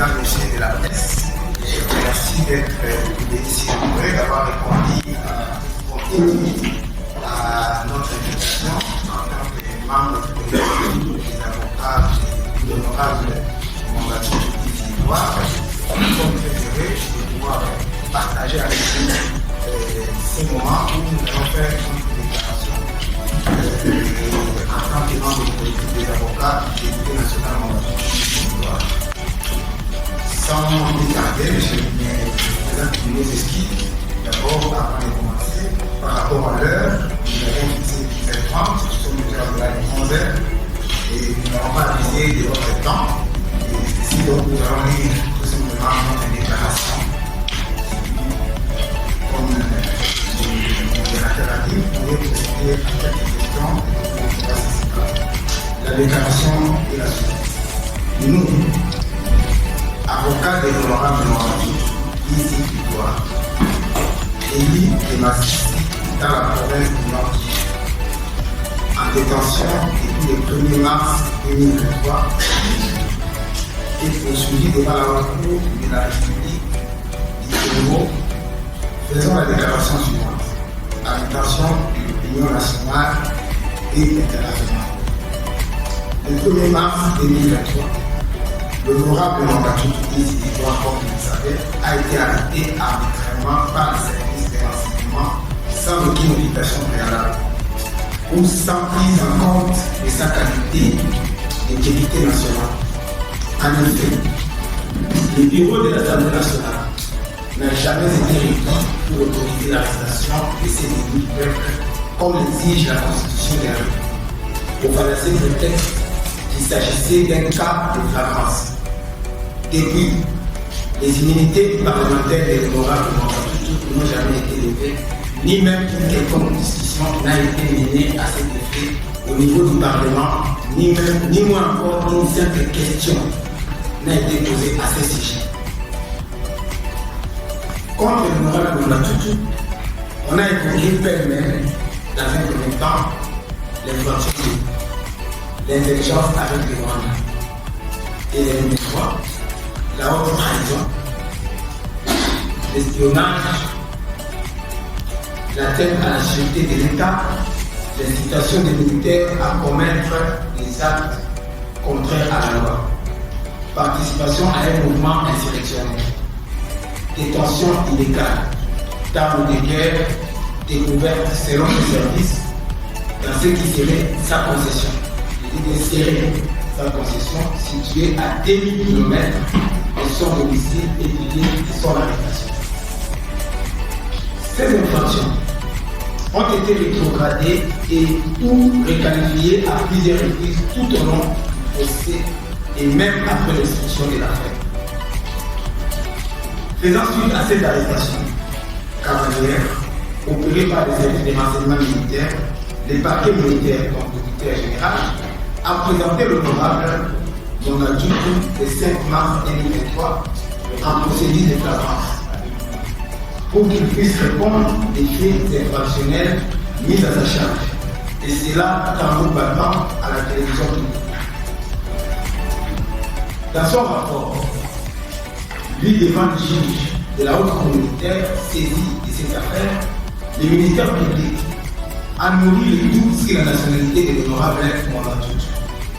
mesdames et messieurs de la presse. Merci d'être ici nombreux, d'avoir répondu à notre invitation en tant que membre des avocats de l'honorable mandature du D'ivoire. Nous sommes très heureux de pouvoir partager avec vous ces moments où nous allons faire une déclaration en tant que membre de politique des avocats du député national mandature du D'ivoire. Sans plus tarder, je présente nos excuses. D'abord, avant de commencer, par rapport à l'heure, nous avons fixé 10h30, nous sommes déjà à la 11h, et nous n'avons pas abusé de votre temps. Et ici, donc, nous allons lire tout simplement notre déclaration. Comme le modérateur a dit, vous pouvez procéder à quelques questions et la déclaration est la suite. Nous, avocats de l'honorable mandature ici du droit, élu de Massissi dans la province du Nord, en détention depuis le 1er mars 2023 et poursuivi devant la Cour de la République du Congo, faisons la déclaration suivante à l'intention de l'Union nationale et internationale. Le 1er mars 2023, l'honorable mandature ici du droit, comme vous le savez, a été arrêté arbitrairement par le service de renseignement sans aucune occupation préalable ou sans prise en compte de sa qualité de député national. En effet, le bureau de l'Assemblée nationale n'a jamais été réuni pour autoriser l'arrestation de ces élus peuples comme l'exige la Constitution des Républiques. Pour faire ce prétexte qu'il s'agissait d'un cas de flagrance. Depuis, les immunités parlementaires et l'honorable mandature n'ont jamais été levées, ni même une quelconque discussion n'a été menée à cet effet au niveau du Parlement, ni moins encore une simple question n'a été posée à ce sujet. Contre l'honorable mandature, on a évoqué pêle-mêle, dans un premier temps, l'infraction, l'intelligence avec les Rwandais et les Rwandais, la haute trahison, l'espionnage, l'atteinte à la sûreté de l'État, l'incitation des militaires à commettre des actes contraires à la loi, participation à un mouvement insurrectionnel, détention illégale, d'armes de guerre découvertes selon le service dans ce qui serait sa concession. Il serait sa concession située à 2000 km de son domicile étudié de son arrestation. Ces infractions ont été rétrogradées et ou requalifiées à plusieurs reprises tout au long du procès et même après l'instruction de l'affaire. Faisant suite à cette arrestation cavalière opérée par les services de renseignement militaire, le parquet militaire, donc le directeur général, a présenté l'honorable mandature le 5 mars 2023 en procédure de flagrance pour qu'il puisse répondre des faits infractionnels mis à sa charge, et cela tambour battant à la télévision publique. Dans son rapport, lui devant le juge de la haute cour militaire saisi de cette affaire, le ministère public a nourri le doute sur la nationalité de l'honorable mandature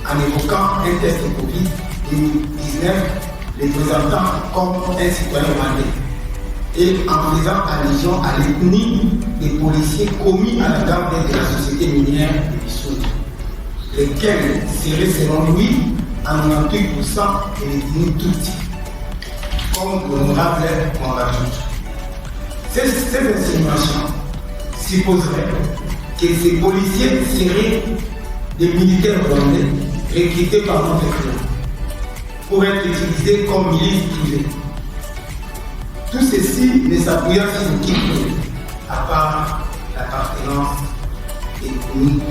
en évoquant un test Covid-19 les présentant comme un citoyen rwandais et en faisant allusion à l'ethnie des policiers commis à la garde de la société minière de Bissau, lesquels seraient selon lui en 98% de l'ethnie Tutsi, comme l'honorable mandature. Ces insinuations supposeraient que ces policiers seraient des militaires rwandais recrutés par notre club pour être utilisés comme milices privées. Tout ceci ne s'appuyant sur aucune preuve, à part l'appartenance ethnique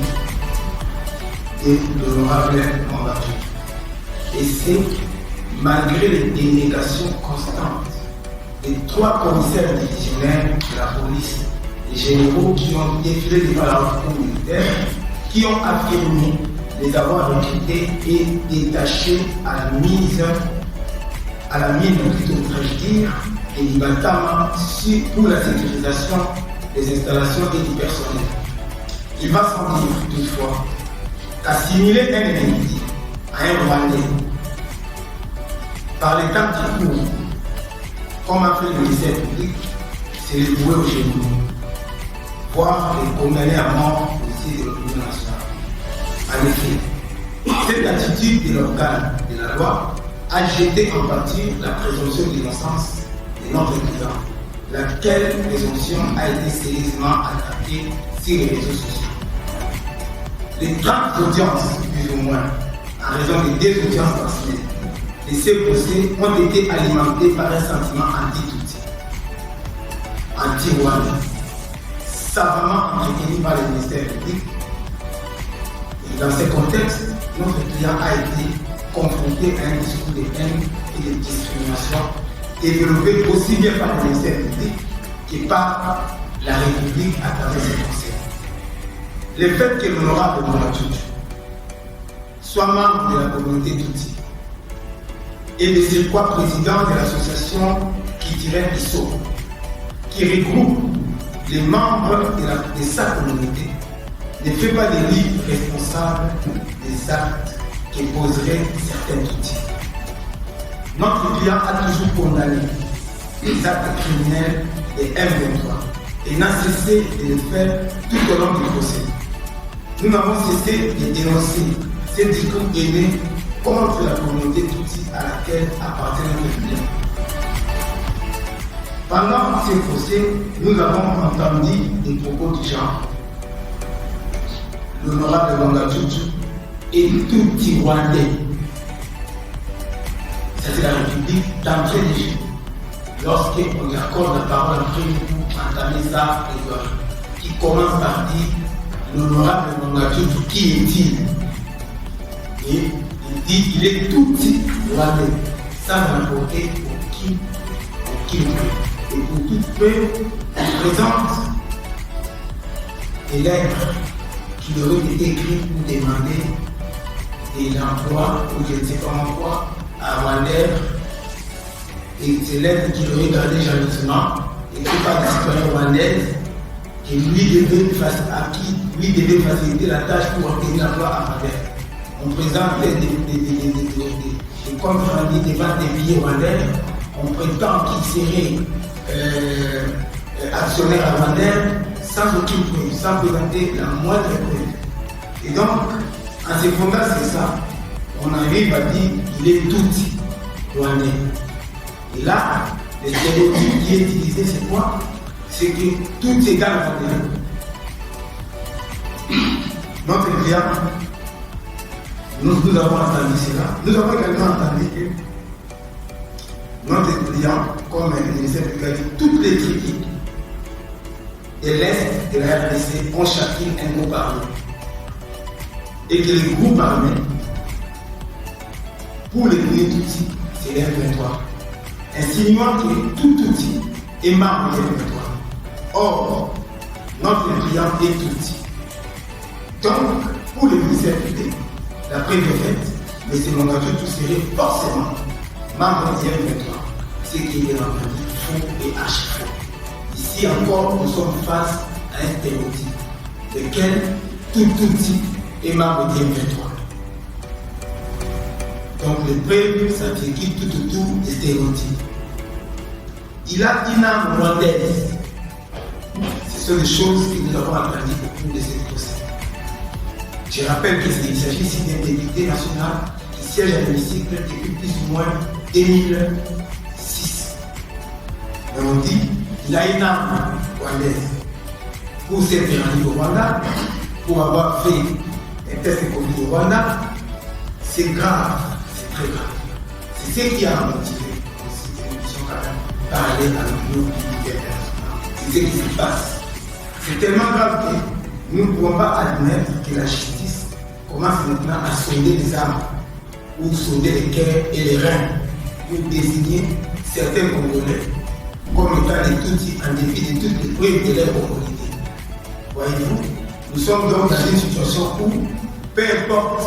de l'honorable mandature. Et c'est malgré les dénégations constantes des 3 commissaires divisionnaires de la police, les généraux qui ont défilé devant la haute cour militaire, qui ont affirmé les avoir recrutés et détachés à la mise à la mine, plutôt devrais-je dire, et Libatama pour la sécurisation des installations et du personnel. Il va sans dire toutefois qu'assimiler un individu à un Rwandais par les temps qui courent, comme a fait le ministère public, c'est les vouer au genou, voire les condamner à mort aussi de l'opinion nationale. En effet, cette attitude de l'organe de la loi a jeté en partie la présomption d'innocence de notre client, laquelle présomption a été sérieusement attaquée sur les réseaux sociaux. Les 30 audiences, plus ou moins, en raison des 2 audiences par semaine, de ces procès ont été alimentés par un sentiment anti-Tutsi, anti-Rwanda, savamment entretenu par le ministère public. Et dans ce contexte, notre client a été confronté à un discours de haine et de discrimination développé aussi bien par le ministère public que par la République à travers ses conseils. Le fait que l'honorable Mongatutu soit membre de la communauté Tutsi et de surcroît président de l'association qui tirait ISO, qui regroupe les membres de sa communauté, ne fait pas de lui responsable des actes qui poseraient certains Tutsis. Notre client a toujours condamné les actes criminels des M23 et n'a cessé de le faire tout au long du procès. Nous n'avons cessé de dénoncer ces discours haineux contre la communauté Tutsi à laquelle appartient notre client. Pendant ces procès, nous avons entendu des propos du genre l'honorable Mongatutu est tout Rwandais. C'est la République d'entrée de jeu. Lorsqu'on lui accorde la parole après pour entamer sa plaidoirie, qui commence par dire l'honorable Mongatutu, qui est-il? Et il dit qu'il est tout Rwandais, sans importer aucun prix. Et pour tout peu, il présente des lettres qui auraient été écrites pour demander de l'emploi ou je ne sais pas quoi à Rwandais, et ces lettres qu'il aurait gardées jalousement, écrites par des citoyens rwandaises, qui lui devait faciliter la tâche pour obtenir l'emploi à Rwandais. On présente des comptes rendus devant des billets rwandais, on prétend qu'il serait actionnaire à Rwandais sans aucune preuve, sans présenter la moindre preuve. Et donc, en se fondant sur ça, on arrive à dire qu'il est tout Rwandais. Et là, le stéréotype qui est utilisé, c'est quoi? C'est que tout est égal à Rwandais. Notre client, nous avons entendu cela. Nous avons également entendu que notre client, comme le ministère public a dit, toutes les tribus de l'Est de la RDC ont chacune un groupe armé. Et que les groupes armés, pour les premiers Tutsis, c'est les M23. Insinuant que tout Tutsi est membre des M23. Or, notre client est Tutsi. Donc, pour le ministère public, la preuve est faite, M. Mongatutu serait forcément membre du M23. Ce qui est entendu faux et archi-faux. Ici encore, nous sommes face à un stéréotype, lequel tout Tutsi est membre du M23. Donc le preuve s'articule tout autour des stéréotypes. Il a une âme rwandaise. Ce sont des choses que nous avons entendues au cours de cette procès. Je rappelle qu'il s'agit ici d'un député national qui siège à l'hémicycle depuis plus ou moins 2006. Et on dit qu'il a une âme rwandaise. Pour s'être rendu au Rwanda, pour avoir fait un test de Covid au Rwanda, c'est grave, c'est très grave. C'est ce qui a motivé cette émission quand même parler à l'opinion publique internationale. C'est ce qui se passe. C'est tellement grave que nous ne pouvons pas admettre que la justice commence maintenant à sonder les âmes ou sonder les cœurs et les reins pour désigner certains Congolais comme étant des Tutsis en dépit de toutes les preuves de leur congolité. Voyez-vous, nous sommes donc dans une situation où, peu importe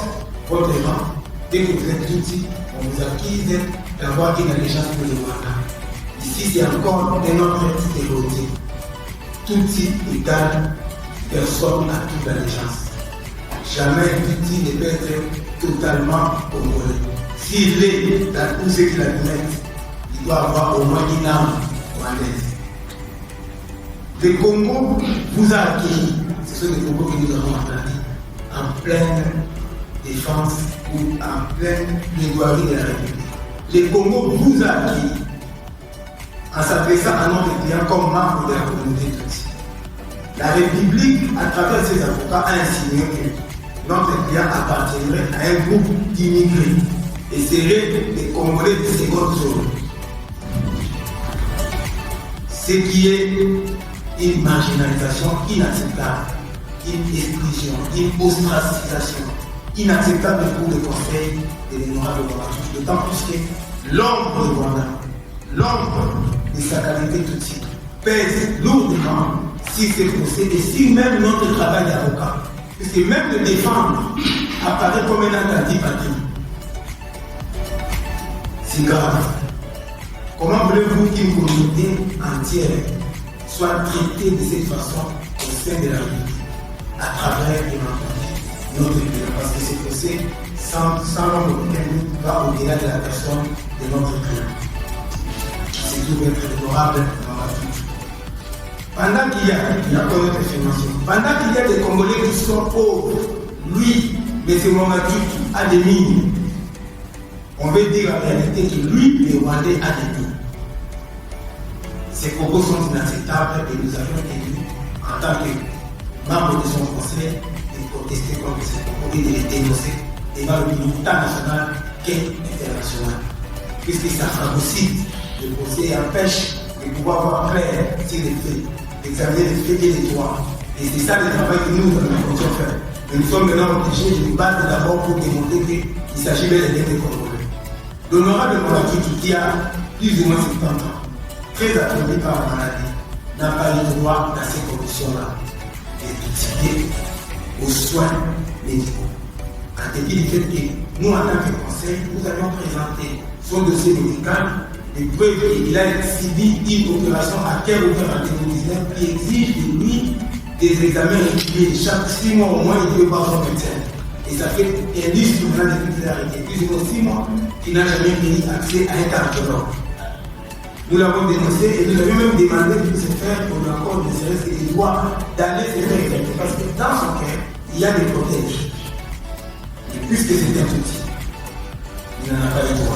votre rang, dès que vous êtes Tutsi, on vous accuse d'être d'avoir une allégeance pour le Rwanda. Ici, c'est encore un autre stéréotype. Tout type égale personne à toute allégeance. Jamais tout type ne peut être totalement congolais. S'il est dans tout ce qu'il admet, il doit avoir au moins une âme rwandaise. Le Congo vous a accueilli, ce sont des Congos que nous avons entendus, en pleine défense ou en pleine plaidoirie de la République. Le Congo vous a accueilli en s'adressant à notre client comme membre de la communauté tutsi. La République, à travers ses avocats, a insinué que notre client appartiendrait à un groupe d'immigrés et serait des Congolais de seconde zone. Ce qui est une marginalisation inacceptable, une exclusion, une ostracisation inacceptable pour le Conseil de l'honorable Rwanda. D'autant plus que l'ombre du Rwanda, l'ombre de sa qualité tutsi pèse lourdement si c'est procès et si même notre travail d'avocat, puisque même le défendre apparaît comme un acte d'antipathie. C'est grave. Comment voulez-vous qu'une communauté entière soit traitée de cette façon au sein de la République, à travers notre pays? Parce que ce procès, sans aucun doute, va au-delà de la personne de notre client. C'est tout être honorable dans la vie. Pendant qu'il y a encore notre affirmation, pendant qu'il y a des Congolais qui sont pauvres, lui, M. Momatou, a des mines. On veut dire en réalité que lui, le Rwandais, a des mines. Ces propos sont inacceptables et nous avons tenu, en tant que membre de son conseil, de protester contre ces propos et de les dénoncer devant l'opinion tant nationale qu'internationale. Puisque ça phagocyte le procès et empêche de pouvoir voir clair sur les faits, d'examiner les faits et les droits. Et c'est ça le travail que nous allons faire. Mais nous sommes maintenant obligés de nous battre d'abord pour démontrer qu'il s'agit bel et bien des Congolais. L'honorable Momatou, qui a plus ou moins 70 ans, très attendu par la maladie, n'a pas eu droit dans ces conditions-là d'étudier aux soins médicaux. En dépit du fait que nous, en tant que conseil, nous avions présenté son dossier médical, les preuves qu'il a subi une opération à cœur ouvert en 2019 qui exige de lui des examens réguliers. Chaque 6 mois au moins, il doit voir son médecin. Et ça fait un livre maintenant depuis qu'il a arrêté, plus ou moins 6 mois, qu'il n'a jamais eu accès à un cardiologue. Nous l'avons dénoncé et nous avions même demandé de se faire pour l'accord de serait-ce que les droits d'aller se faire examiner. Parce que dans son cœur, il y a des protèges. Et puisque c'est un outil, il n'en a pas eu droit.